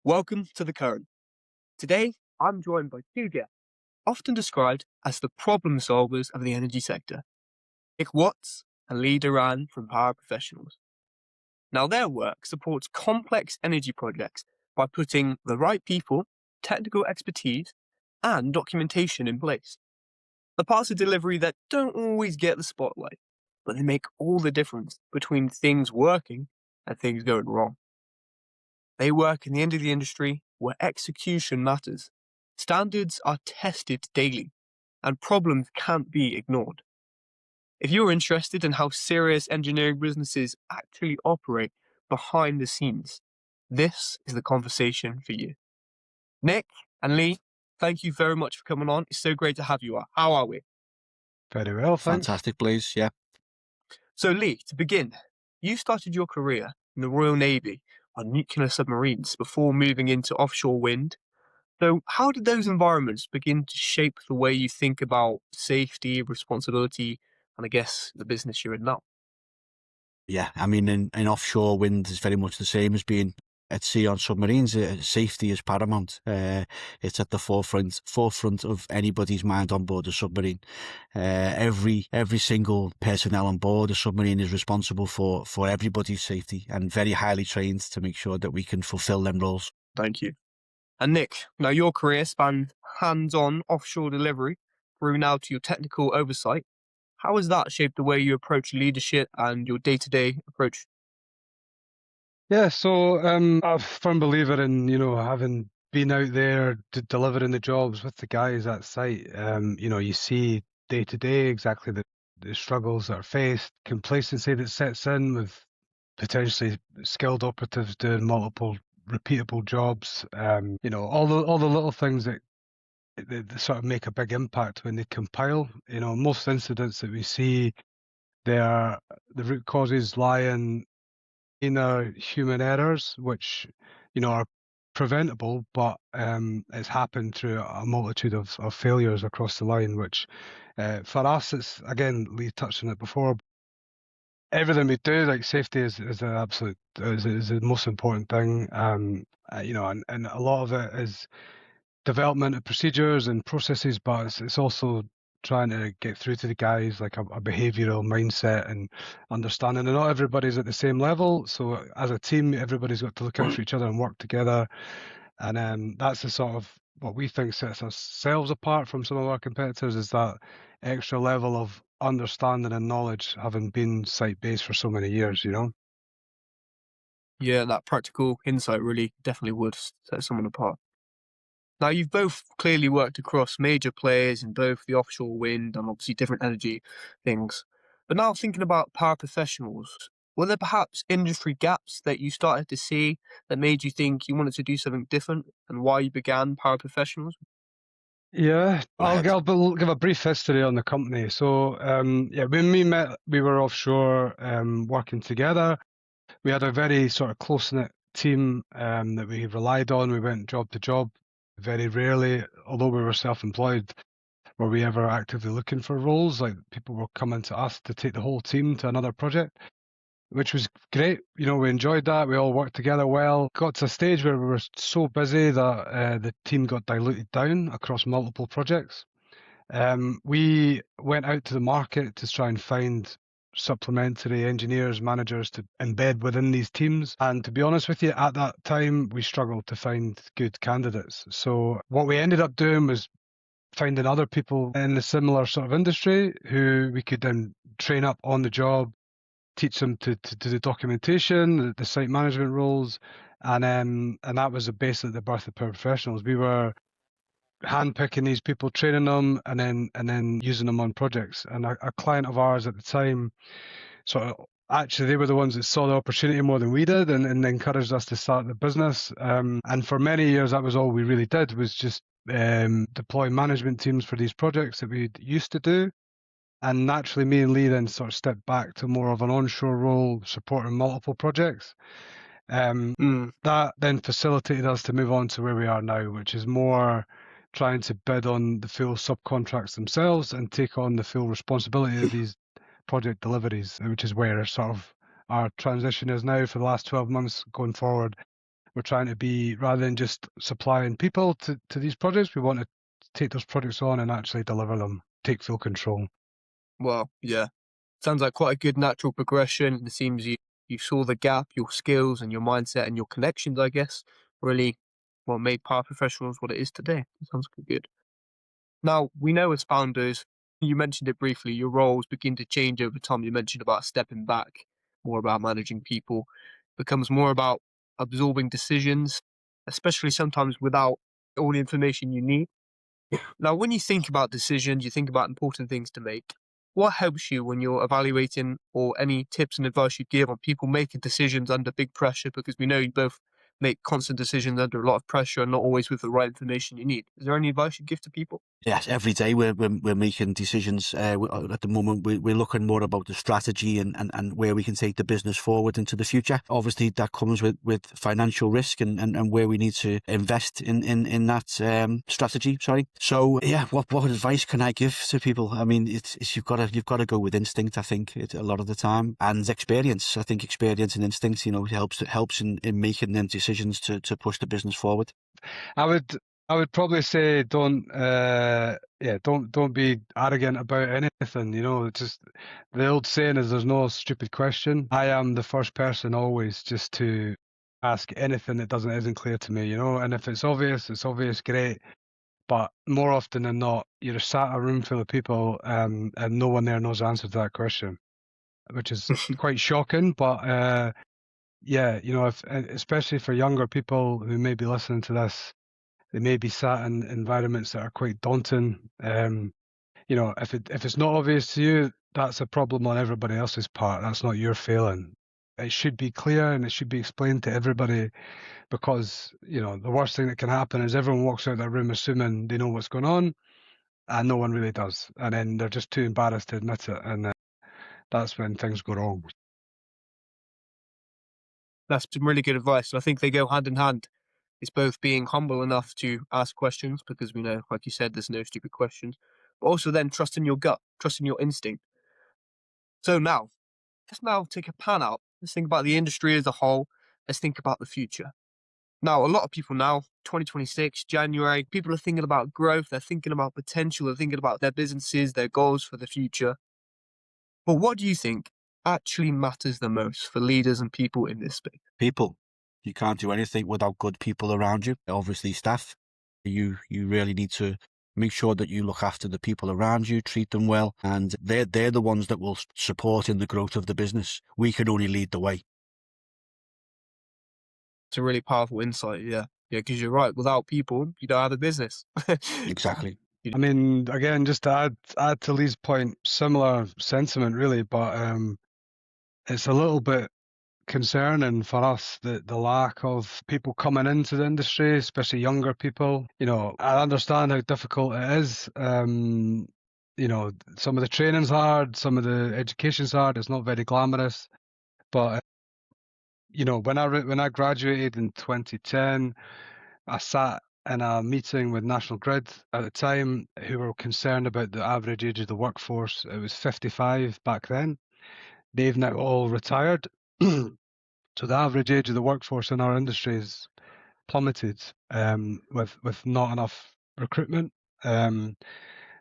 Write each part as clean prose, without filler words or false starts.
Welcome to The Current. Today, I'm joined by two guests, often described as the problem solvers of the energy sector, Nick Watts and Lee Doran from Power Professionals. Now, their work supports complex energy projects by putting the right people, technical expertise, and documentation in place. The parts of delivery that don't always get the spotlight, but they make all the difference between things working and things going wrong. They work in the end of the industry where execution matters. Standards are tested daily, and problems can't be ignored. If you're interested in how serious engineering businesses actually operate behind the scenes, this is the conversation for you. Nick and Lee, thank you very much for coming on. It's so great to have you. How are we? Very well, thanks. Fantastic, Blaze. Yeah. So, Lee, to begin, you started your career in the Royal Navy on nuclear submarines before moving into offshore wind. So, how did those environments begin to shape the way you think about safety, responsibility, and I guess the business you're in now? Yeah. I mean, in offshore wind is very much the same as being at sea on submarines. Safety is paramount. It's at the forefront of anybody's mind on board a submarine. Every single personnel on board a submarine is responsible for everybody's safety and very highly trained to make sure that we can fulfill them roles. Thank you. And Nick, now your career spanned hands-on offshore delivery through now to your technical oversight. How has that shaped the way you approach leadership and your day-to-day approach? Yeah, so I'm a firm believer in, having been out there delivering the jobs with the guys at site. You see day to day exactly the struggles that are faced, complacency that sets in with potentially skilled operatives doing multiple repeatable jobs. All the little things that sort of make a big impact when they compile. Most incidents that we see, the root causes lie in human errors, which are preventable, but it's happened through a multitude of failures across the line. Which for us, it's again, Lee touched on it before. Everything we do, like safety, is an absolute is the most important thing. And a lot of it is development of procedures and processes, but it's also trying to get through to the guys like a behavioral mindset and understanding. And not everybody's at the same level, so as a team, everybody's got to look out for each other and work together. And that's the sort of what we think sets ourselves apart from some of our competitors, is that extra level of understanding and knowledge, having been site-based for so many years. Yeah, that practical insight really definitely would set someone apart. Now, you've both clearly worked across major players in both the offshore wind and obviously different energy things. But now thinking about power professionals, were there perhaps industry gaps that you started to see that made you think you wanted to do something different and why you began power professionals? Yeah, Go ahead. I'll give a brief history on the company. So, yeah, when we met, we were offshore working together. We had a very sort of close-knit team that we relied on. We went job to job. Very rarely, although we were self-employed, were we ever actively looking for roles. Like, people were coming to us to take the whole team to another project, which was great. We enjoyed that. We all worked together well. Got to a stage where we were so busy that the team got diluted down across multiple projects. We went out to the market to try and find supplementary engineers, managers to embed within these teams. And to be honest with you, at that time, we struggled to find good candidates. So what we ended up doing was finding other people in the similar sort of industry who we could then train up on the job, teach them to do the documentation, the site management roles. And that was basically the birth of Power Professionals. We were handpicking these people, training them, and then using them on projects. And a client of ours at the time, sort of, actually, they were the ones that saw the opportunity more than we did, and encouraged us to start the business. And for many years, that was all we really did, was just deploy management teams for these projects that we used to do. And naturally, me and Lee then sort of stepped back to more of an onshore role, supporting multiple projects. That then facilitated us to move on to where we are now, which is more trying to bid on the full subcontracts themselves and take on the full responsibility of these project deliveries, which is where sort of our transition is now for the last 12 months going forward. We're trying to be, rather than just supplying people to these projects, we want to take those projects on and actually deliver them, take full control. Well, yeah. Sounds like quite a good natural progression. It seems you saw the gap, your skills and your mindset and your connections, I guess, really what made Paraprofessionals what it is today. It sounds good. Now, we know as founders, you mentioned it briefly, your roles begin to change over time. You mentioned about stepping back, more about managing people, becomes more about absorbing decisions, especially sometimes without all the information you need. Now, when you think about decisions, you think about important things to make. What helps you when you're evaluating, or any tips and advice you give on people making decisions under big pressure? Because we know you both make constant decisions under a lot of pressure and not always with the right information you need. Is there any advice you give to people? Yes, every day we're making decisions. At the moment, we're looking more about the strategy and where we can take the business forward into the future. Obviously, that comes with financial risk and where we need to invest in that strategy. Sorry. So yeah, what advice can I give to people? I mean, it's you've got to go with instinct. I think a lot of the time, and experience. I think experience and instinct, helps in making them decisions to push the business forward. I would probably say don't be arrogant about anything. It's just the old saying is there's no stupid question. I am the first person always just to ask anything that isn't clear to me. And if it's obvious, great. But more often than not, you're sat in a room full of people, and no one there knows the answer to that question, which is quite shocking. But yeah, especially for younger people who may be listening to this. They may be sat in environments that are quite daunting. If it's not obvious to you, that's a problem on everybody else's part. That's not your failing. It should be clear and it should be explained to everybody, because the worst thing that can happen is everyone walks out of that room assuming they know what's going on, and no one really does, and then they're just too embarrassed to admit it, and that's when things go wrong. That's some really good advice. And I think they go hand in hand. It's both being humble enough to ask questions, because we know, like you said, there's no stupid questions, but also then trusting your gut, trusting your instinct. So now, let's now take a pan out. Let's think about the industry as a whole. Let's think about the future. Now, a lot of people now, 2026, January, people are thinking about growth. They're thinking about potential. They're thinking about their businesses, their goals for the future. But what do you think actually matters the most for leaders and people in this space? People. You can't do anything without good people around you. Obviously, staff. You really need to make sure that you look after the people around you, treat them well, and they're the ones that will support in the growth of the business. We can only lead the way. It's a really powerful insight. Yeah. Yeah, because you're right. Without people, you don't have a business. Exactly. I mean, again, just to add to Lee's point, similar sentiment really, but it's a little bit concerning for us that the lack of people coming into the industry, especially younger people. I understand how difficult it is. Some of the training's hard, some of the education's hard. It's not very glamorous, but when I graduated in 2010, I sat in a meeting with National Grid at the time, who were concerned about the average age of the workforce. It was 55 back then. They've now all retired. So the average age of the workforce in our industry is plummeted, with not enough recruitment. And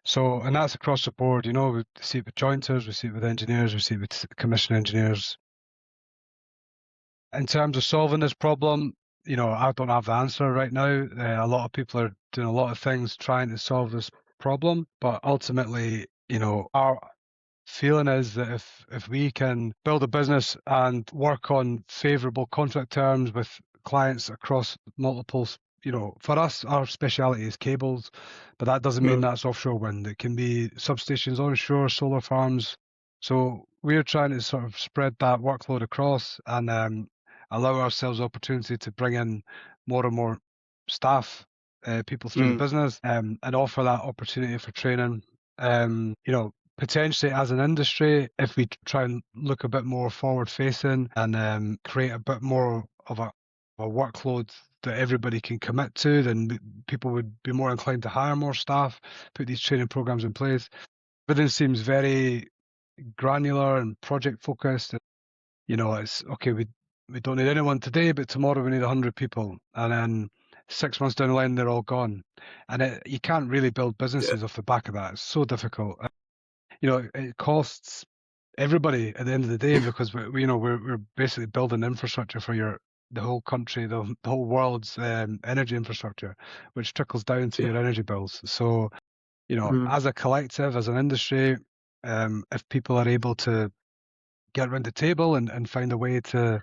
that's across the board. We see it with jointers, we see it with engineers, we see it with commission engineers. In terms of solving this problem, I don't have the answer right now. A lot of people are doing a lot of things trying to solve this problem, but ultimately, our feeling is that if we can build a business and work on favourable contract terms with clients across multiple, for us, our speciality is cables, but that doesn't mean that's offshore wind. It can be substations onshore, solar farms. So we're trying to sort of spread that workload across and allow ourselves opportunity to bring in more and more staff, people through the business, and offer that opportunity for training. Potentially as an industry, if we try and look a bit more forward facing and create a bit more of a workload that everybody can commit to, then people would be more inclined to hire more staff, put these training programs in place. Everything seems very granular and project focused. It's okay, we don't need anyone today, but tomorrow we need 100 people. And then 6 months down the line, they're all gone. And you can't really build businesses off the back of that. It's so difficult. It costs everybody at the end of the day because we're basically building infrastructure for the whole country, the whole world's energy infrastructure, which trickles down to your energy bills. So, as a collective, as an industry, if people are able to get around the table and find a way to,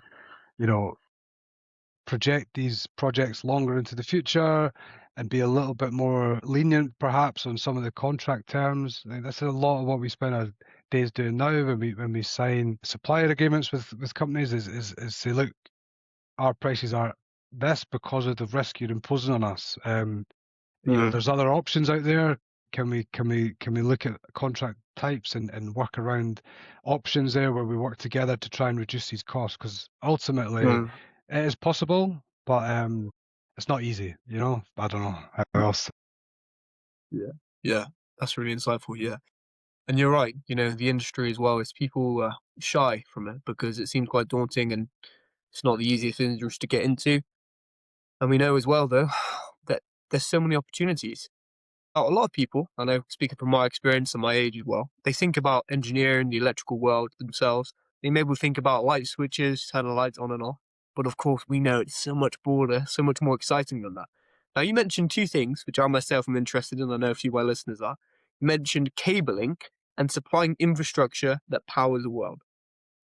project these projects longer into the future and be a little bit more lenient perhaps on some of the contract terms. That's a lot of what we spend our days doing now when we sign supplier agreements with companies is say, look, our prices are this because of the risk you're imposing on us. There's other options out there. Can we look at contract types and work around options there where we work together to try and reduce these costs? Because ultimately it is possible, but it's not easy. I don't know how else. Yeah, that's really insightful. Yeah, and you're right. The industry as well is people shy from it because it seems quite daunting and it's not the easiest industry to get into. And we know as well, though, that there's so many opportunities. Now, a lot of people, I know, speaking from my experience and my age as well, they think about engineering, the electrical world themselves. They maybe think about light switches, turning lights on and off. But of course, we know it's so much broader, so much more exciting than that. Now, you mentioned two things, which I myself am interested in. I know a few of my listeners are. You mentioned cabling and supplying infrastructure that powers the world.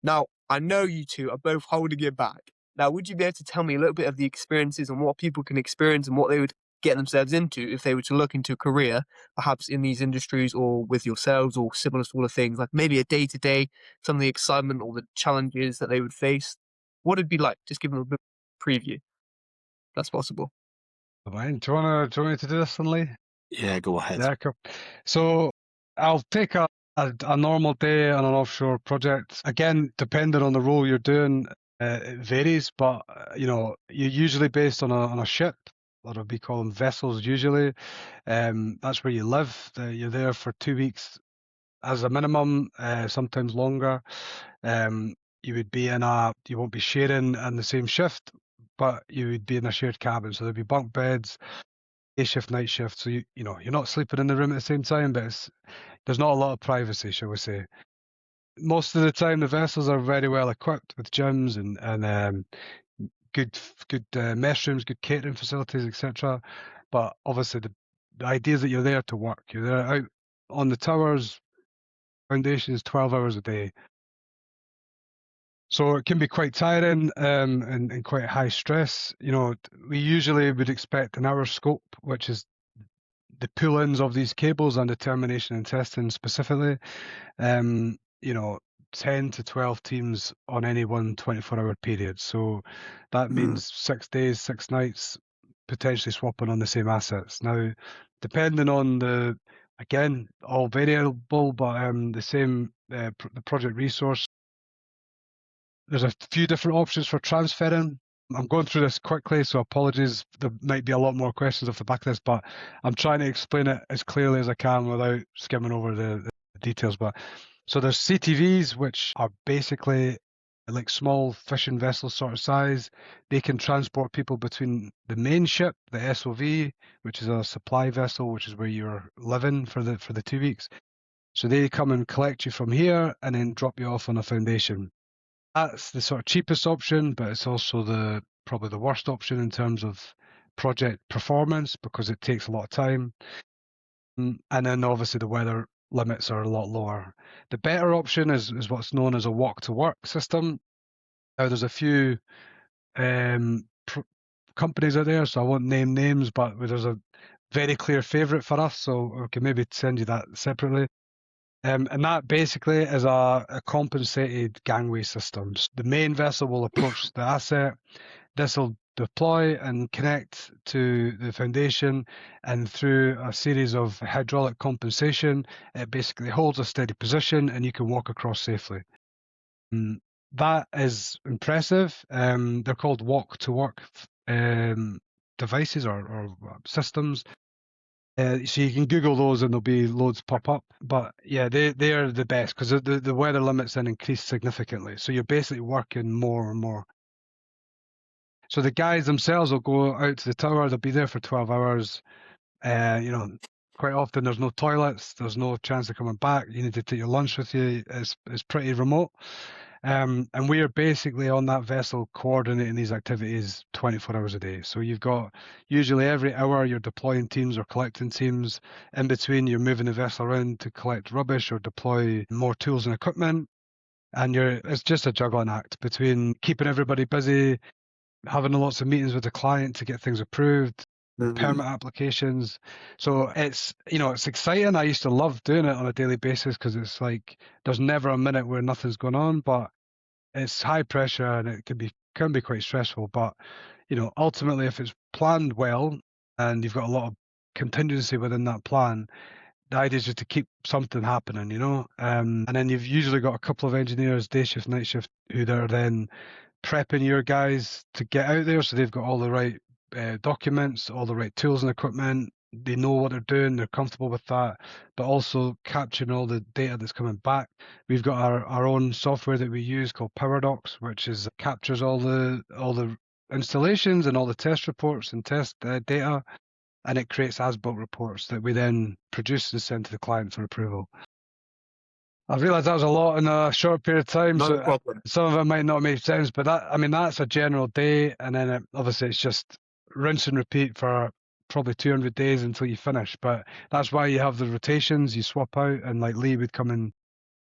Now, I know you two are both holding it back. Now, would you be able to tell me a little bit of the experiences and what people can experience and what they would get themselves into if they were to look into a career, perhaps in these industries or with yourselves or similar sort of things, like maybe a day-to-day, some of the excitement or the challenges that they would face? What it'd be like? Just give them a bit of a preview, if that's possible. Fine. Do you want me to do this, Lee? Yeah, go ahead. Yeah, cool. So I'll take a normal day on an offshore project. Again, depending on the role you're doing, it varies, but you're usually based on a ship, or we call them vessels usually. That's where you live. You're there for 2 weeks as a minimum, sometimes longer. You would be you won't be sharing in the same shift, but you would be in a shared cabin. So there'd be bunk beds, day shift, night shift. So you're not sleeping in the room at the same time, but there's not a lot of privacy, shall we say. Most of the time, the vessels are very well equipped with gyms and good mess rooms, good catering facilities, etc. But obviously, the idea is that you're there to work. You're there out on the towers, foundations, 12 hours a day. So it can be quite tiring and quite high stress. We usually would expect an hour scope, which is the pull-ins of these cables and the termination and testing specifically. 10 to 12 teams on any one 24-hour period. So that means 6 days, 6 nights, potentially swapping on the same assets. Now, depending on again, all variable, but the project resource, there's a few different options for transferring. I'm going through this quickly, so apologies. There might be a lot more questions off the back of this, but I'm trying to explain it as clearly as I can without skimming over the details. But so there's CTVs, which are basically like small fishing vessels sort of size. They can transport people between the main ship, the SOV, which is a supply vessel, which is where you're living for the 2 weeks. So they come and collect you from here and then drop you off on a foundation. That's the sort of cheapest option, but it's also probably the worst option in terms of project performance because it takes a lot of time. And then obviously the weather limits are a lot lower. The better option is what's known as a walk-to-work system. Now there's a few companies out there, so I won't name names, but there's a very clear favourite for us, so I can maybe send you that separately. And that basically is a compensated gangway system. The main vessel will approach the asset. This will deploy and connect to the foundation, and through a series of hydraulic compensation, it basically holds a steady position and you can walk across safely. That is impressive. They're called walk-to-work devices or systems. So you can Google those and there'll be loads pop up. But yeah, they are the best because the weather limits then increase significantly. So you're basically working more and more. So the guys themselves will go out to the tower, they'll be there for 12 hours. You know, quite often there's no toilets, there's no chance of coming back. You need to take your lunch with you. It's pretty remote. And we are basically on that vessel coordinating these activities 24 hours a day. So you've got usually every hour you're deploying teams or collecting teams. In between, you're moving the vessel around to collect rubbish or deploy more tools and equipment. And it's just a juggling act between keeping everybody busy, having lots of meetings with the client to get things approved, permit applications. So it's exciting. I used to love doing it on a daily basis because it's like there's never a minute where nothing's going on, but it's high pressure and it can be quite stressful. But ultimately, if it's planned well and you've got a lot of contingency within that plan, the idea is just to keep something happening, and then you've usually got a couple of engineers, day shift, night shift, who are then prepping your guys to get out there, so they've got all the right documents, all the right tools and equipment. They know what they're doing, they're comfortable with that, but also capturing all the data that's coming back. We've got our own software that we use called PowerDocs, which captures all the installations and all the test reports and test data, and it creates as-built reports that we then produce and send to the client for approval. I've realised that was a lot in a short period of time, No so problem. some of it might not make sense, but that's a general day, and then obviously it's just rinse and repeat for probably 200 days until you finish. But that's why you have the rotations, you swap out, and like Lee would come and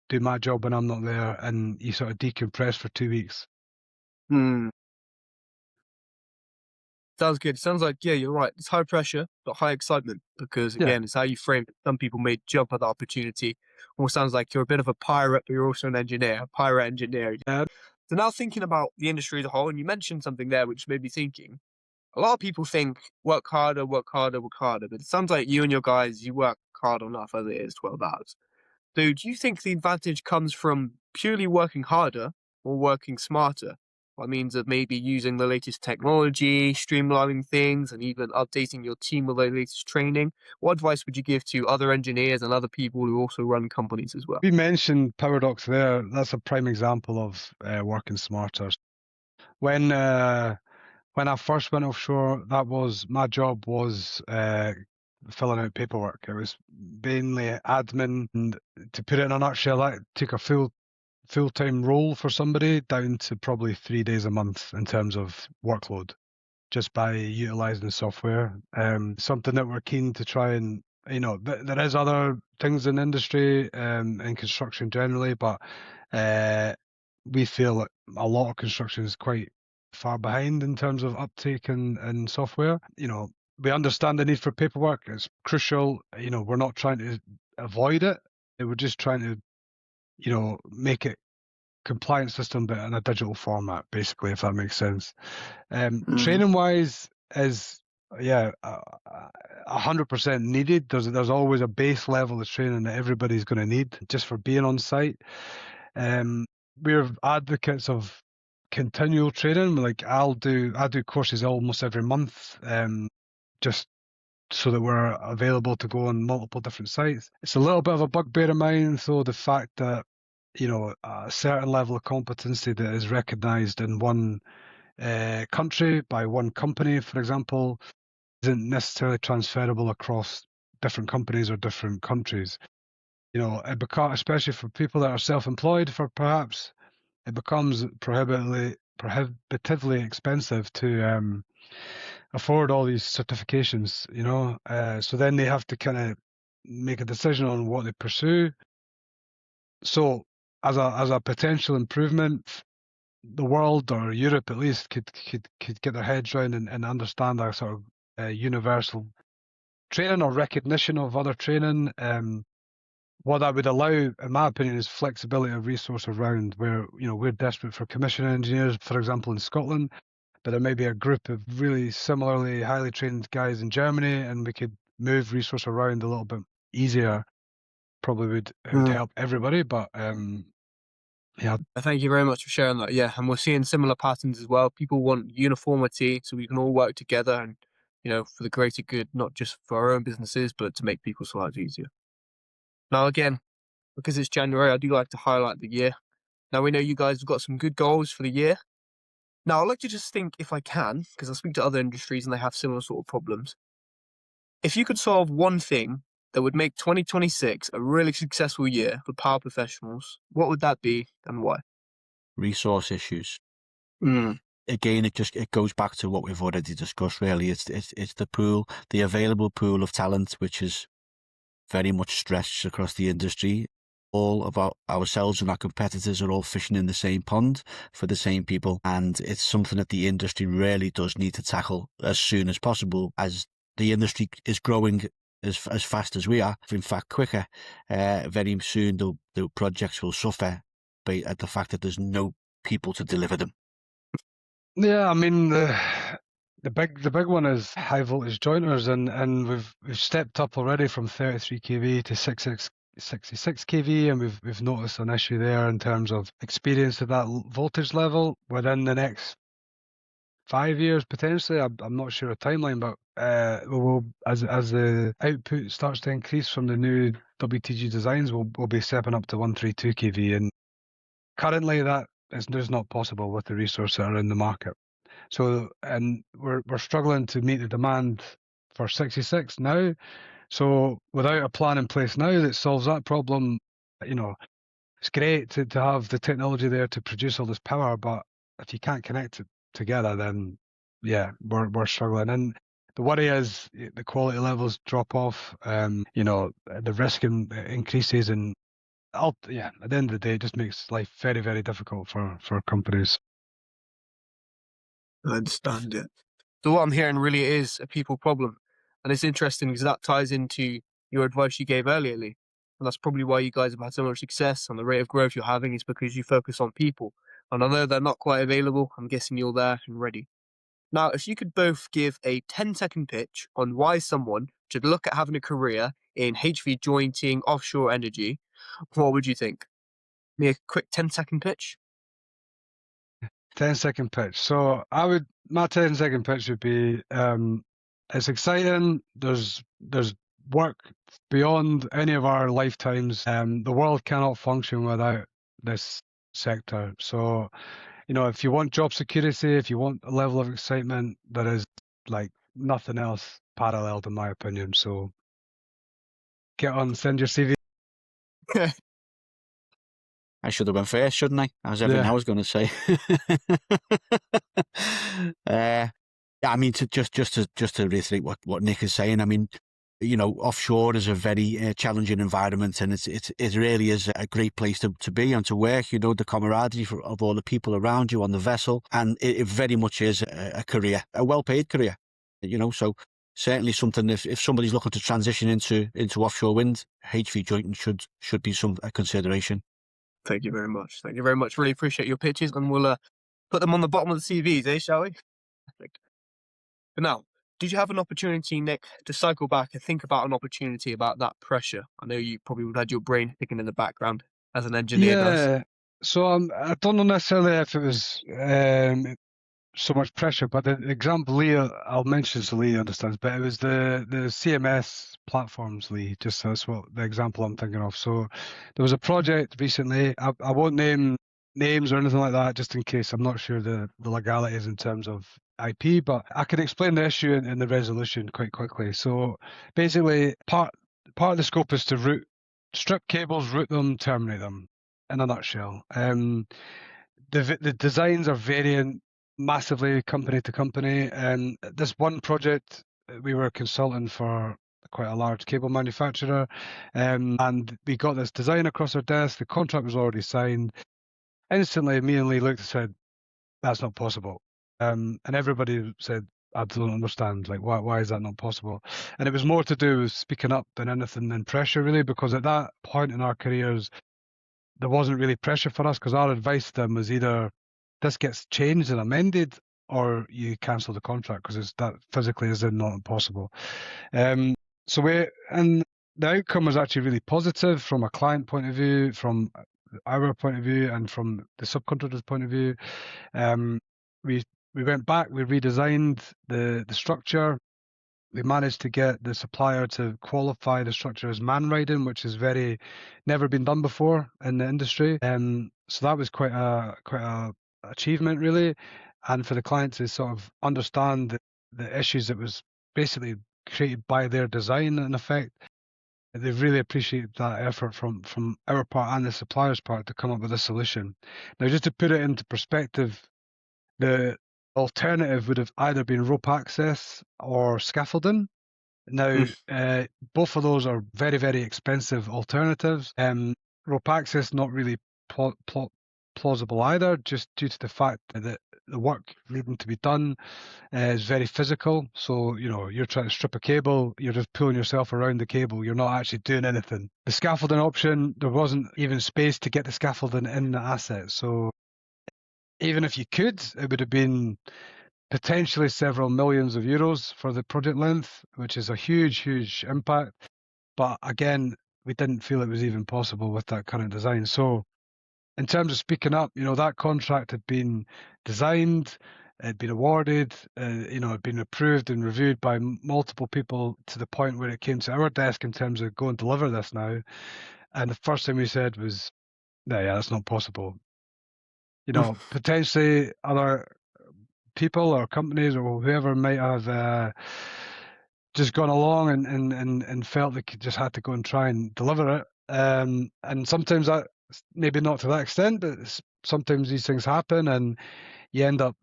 do my job when I'm not there, and you sort of decompress for 2 weeks. Sounds good. Sounds like, yeah, you're right. It's high pressure, but high excitement because, again, it's how you frame it. Some people may jump at the opportunity. Almost sounds like you're a bit of a pirate, but you're also an engineer, a pirate engineer. Yeah. So now thinking about the industry as a whole, and you mentioned something there which made me thinking, a lot of people think work harder, work harder, work harder, but it sounds like you and your guys, you work hard enough as it is 12 hours. So do you think the advantage comes from purely working harder or working smarter? By means of maybe using the latest technology, streamlining things, and even updating your team with the latest training? What advice would you give to other engineers and other people who also run companies as well? We mentioned PowerDocs there. That's a prime example of working smarter. When I first went offshore, my job was filling out paperwork. It was mainly admin, and to put it in a nutshell, that took a full-time role for somebody down to probably 3 days a month in terms of workload, just by utilizing software. Something that we're keen to try and, there is other things in industry and construction generally, but we feel that a lot of construction is quite far behind in terms of uptake and software. We understand the need for paperwork. It's crucial. We're not trying to avoid it. We're just trying to, make it compliance system, but in a digital format, basically, if that makes sense. Training wise is 100% needed. There's always a base level of training that everybody's going to need just for being on site. We're advocates of continual training. Like I do courses almost every month, just so that we're available to go on multiple different sites. It's a little bit of a bugbear of mine, though, the fact that a certain level of competency that is recognised in one country by one company, for example, isn't necessarily transferable across different companies or different countries. It becomes, especially for people that are self-employed, it becomes prohibitively expensive to afford all these certifications. So then they have to kind of make a decision on what they pursue. So as a potential improvement, the world, or Europe at least, could get their heads around and understand a sort of universal training or recognition of other training. What that would allow, in my opinion, is flexibility of resource around where, we're desperate for commissioning engineers, for example, in Scotland, but there may be a group of really similarly highly trained guys in Germany, and we could move resource around a little bit easier. Probably it would help everybody, but yeah. Thank you very much for sharing that. Yeah, and we're seeing similar patterns as well. People want uniformity so we can all work together and, for the greater good, not just for our own businesses, but to make people's lives easier. Now, again, because it's January, I do like to highlight the year. Now, we know you guys have got some good goals for the year. Now, I'd like to just think, if I can, because I speak to other industries and they have similar sort of problems. If you could solve one thing that would make 2026 a really successful year for power professionals, what would that be and why? Resource issues. Mm. Again, it goes back to what we've already discussed. Really, it's the available pool of talent, which is very much stretched across the industry. All of ourselves and our competitors are all fishing in the same pond for the same people, and it's something that the industry really does need to tackle as soon as possible, as the industry is growing as fast as we are, in fact quicker. Very soon the projects will suffer at the fact that there's no people to deliver them. Yeah, I mean the big one is high voltage jointers, and we've stepped up already from 33 kV to 66 kV, and we've noticed an issue there in terms of experience at that voltage level within the next 5 years potentially. I'm not sure a timeline, but we'll, as the output starts to increase from the new WTG designs, we'll be stepping up to 132 kV, and currently that is just not possible with the resources that are in the market. So, and we're struggling to meet the demand for 66 now. So without a plan in place now that solves that problem, it's great to have the technology there to produce all this power, but if you can't connect it together, then yeah, we're struggling. And the worry is the quality levels drop off. The risk increases, and at the end of the day, it just makes life very, very difficult for companies. I understand it. So what I'm hearing really is a people problem. And it's interesting because that ties into your advice you gave earlier, Lee. And that's probably why you guys have had so much success, and the rate of growth you're having is because you focus on people. And although they're not quite available, I'm guessing you're there and ready. Now, if you could both give a 10-second pitch on why someone should look at having a career in HV jointing, offshore energy, what would you think? Me a quick 10-second pitch? 10-second pitch. So my 10-second pitch would be, it's exciting. There's work beyond any of our lifetimes. The world cannot function without this sector. So, if you want job security, if you want a level of excitement, there is like nothing else paralleled, in my opinion. So get on, send your CV. I should have went first, shouldn't I? That was everything I was going to say. I mean, just to reiterate what Nick is saying, I mean, offshore is a very challenging environment, and it really is a great place to be and to work. The camaraderie of all the people around you on the vessel, and it very much is a career, a well-paid career. So certainly something, if somebody's looking to transition into offshore wind, HV jointing should be a consideration. Thank you very much. Thank you very much. Really appreciate your pitches, and we'll put them on the bottom of the CVs, shall we? Perfect. But now, did you have an opportunity, Nick, to cycle back and think about an opportunity about that pressure? I know you probably would have had your brain thinking in the background, as an engineer does. Yeah. So I don't know necessarily if it was so much pressure, but the example Lee, I'll mention so Lee understands, but it was the CMS platforms, Lee, just so that's what the example I'm thinking of. So there was a project recently, I won't name names or anything like that, just in case. I'm not sure the legalities in terms of IP, but I can explain the issue and the resolution quite quickly. So basically, part of the scope is to strip cables, route them, terminate them, in a nutshell. The designs are varying massively company to company. And this one project, we were consulting for quite a large cable manufacturer, and we got this design across our desk. The contract was already signed. Instantly, me and Lee looked and said, "That's not possible." And everybody said, "I don't understand. Like, why is that not possible?" And it was more to do with speaking up than anything than pressure, really, because at that point in our careers, there wasn't really pressure for us, because our advice to them was either this gets changed and amended, or you cancel the contract, because that physically is not possible. And the outcome was actually really positive from a client point of view, from our point of view, and from the subcontractor's point of view. We went back, we redesigned the structure. We managed to get the supplier to qualify the structure as man riding, which has never been done before in the industry. So that was quite a achievement, really. and for the client to sort of understand the issues that was basically created by their design in effect. They really appreciate that effort from our part and the supplier's part to come up with a solution. Now, just to put it into perspective, the alternative would have either been rope access or scaffolding. Now, both of those are very, very expensive alternatives. Rope access not really plausible either, just due to the fact that the work needing to be done is very physical. So, you're trying to strip a cable, you're just pulling yourself around the cable, you're not actually doing anything. The scaffolding option, there wasn't even space to get the scaffolding in the asset. So even if you could, it would have been potentially several millions of euros for the project length, which is a huge, huge impact. But again, we didn't feel it was even possible with that current design. So in terms of speaking up, that contract had been designed, had been awarded, had been approved and reviewed by multiple people to the point where it came to our desk in terms of go and deliver this now. And the first thing we said was, no, yeah, that's not possible. Potentially other people or companies or whoever might have just gone along and felt they just had to go and try and deliver it. And sometimes that, maybe not to that extent, but sometimes these things happen and you end up,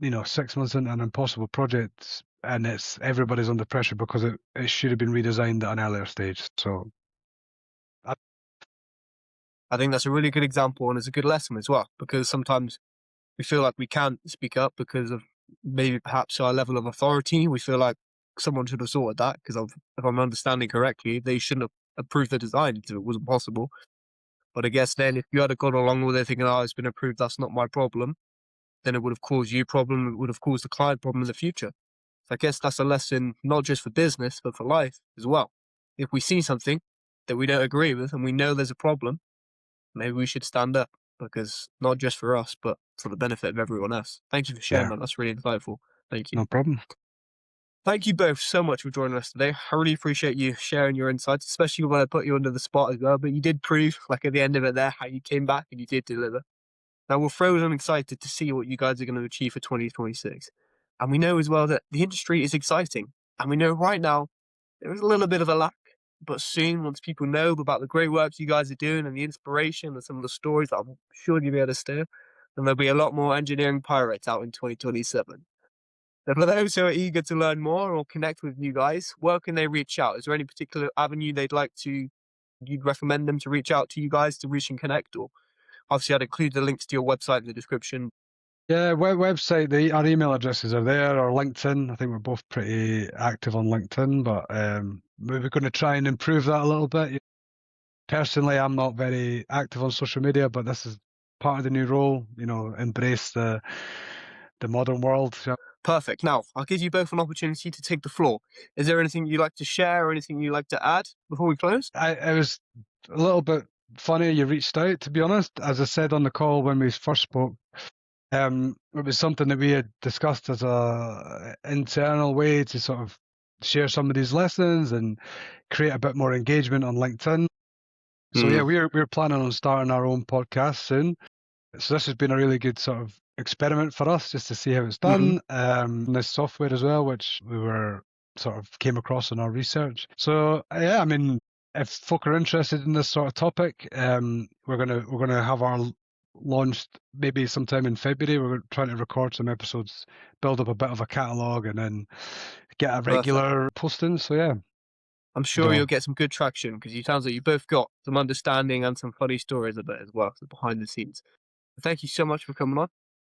6 months into an impossible project and everybody's under pressure because it should have been redesigned at an earlier stage. So I think that's a really good example and it's a good lesson as well, because sometimes we feel like we can't speak up because of maybe perhaps our level of authority. We feel like someone should have sorted that because if I'm understanding correctly, they shouldn't have approved the design if it wasn't possible. But I guess then if you had gone along with it thinking, oh, it's been approved, that's not my problem, then it would have caused you a problem. It would have caused the client problem in the future. So I guess that's a lesson, not just for business, but for life as well. If we see something that we don't agree with and we know there's a problem, maybe we should stand up, because not just for us, but for the benefit of everyone else. Thank you for sharing yeah, that. That's really insightful. Thank you. no problem. Thank you both so much for joining us today. I really appreciate you sharing your insights, especially when I put you under the spot as well. But you did prove, like at the end of it there, how you came back and you did deliver. Now we're frozen excited to see what you guys are going to achieve for 2026. And we know as well that the industry is exciting. And we know right now there is a little bit of a lack. But soon, once people know about the great work you guys are doing and the inspiration and some of the stories that I'm sure you'll be able to steer, then there'll be a lot more engineering pirates out in 2027. So for those who are eager to learn more or connect with you guys, where can they reach out? Is there any particular avenue you'd recommend them to reach out to you guys to reach and connect? Or obviously I'd include the links to your website in the description. Yeah, website, our email addresses are there, or LinkedIn. I think we're both pretty active on LinkedIn, but we're going to try and improve that a little bit. Personally, I'm not very active on social media, but this is part of the new role, embrace the modern world. Perfect. Now, I'll give you both an opportunity to take the floor. Is there anything you'd like to share or anything you'd like to add before we close? It was a little bit funny you reached out, to be honest. As I said on the call when we first spoke, it was something that we had discussed as a internal way to sort of share some of these lessons and create a bit more engagement on LinkedIn. So yeah, we're planning on starting our own podcast soon. So this has been a really good sort of experiment for us just to see how it's done. This software as well, which we were sort of came across in our research. So yeah, I mean, if folk are interested in this sort of topic, we're gonna have our launched maybe sometime in February. We're trying to record some episodes, build up a bit of a catalogue, and then get a regular posting. So yeah, I'm sure you'll get some good traction because it sounds like you both got some understanding and some funny stories a bit as well, behind the scenes. Thank you so much for coming on.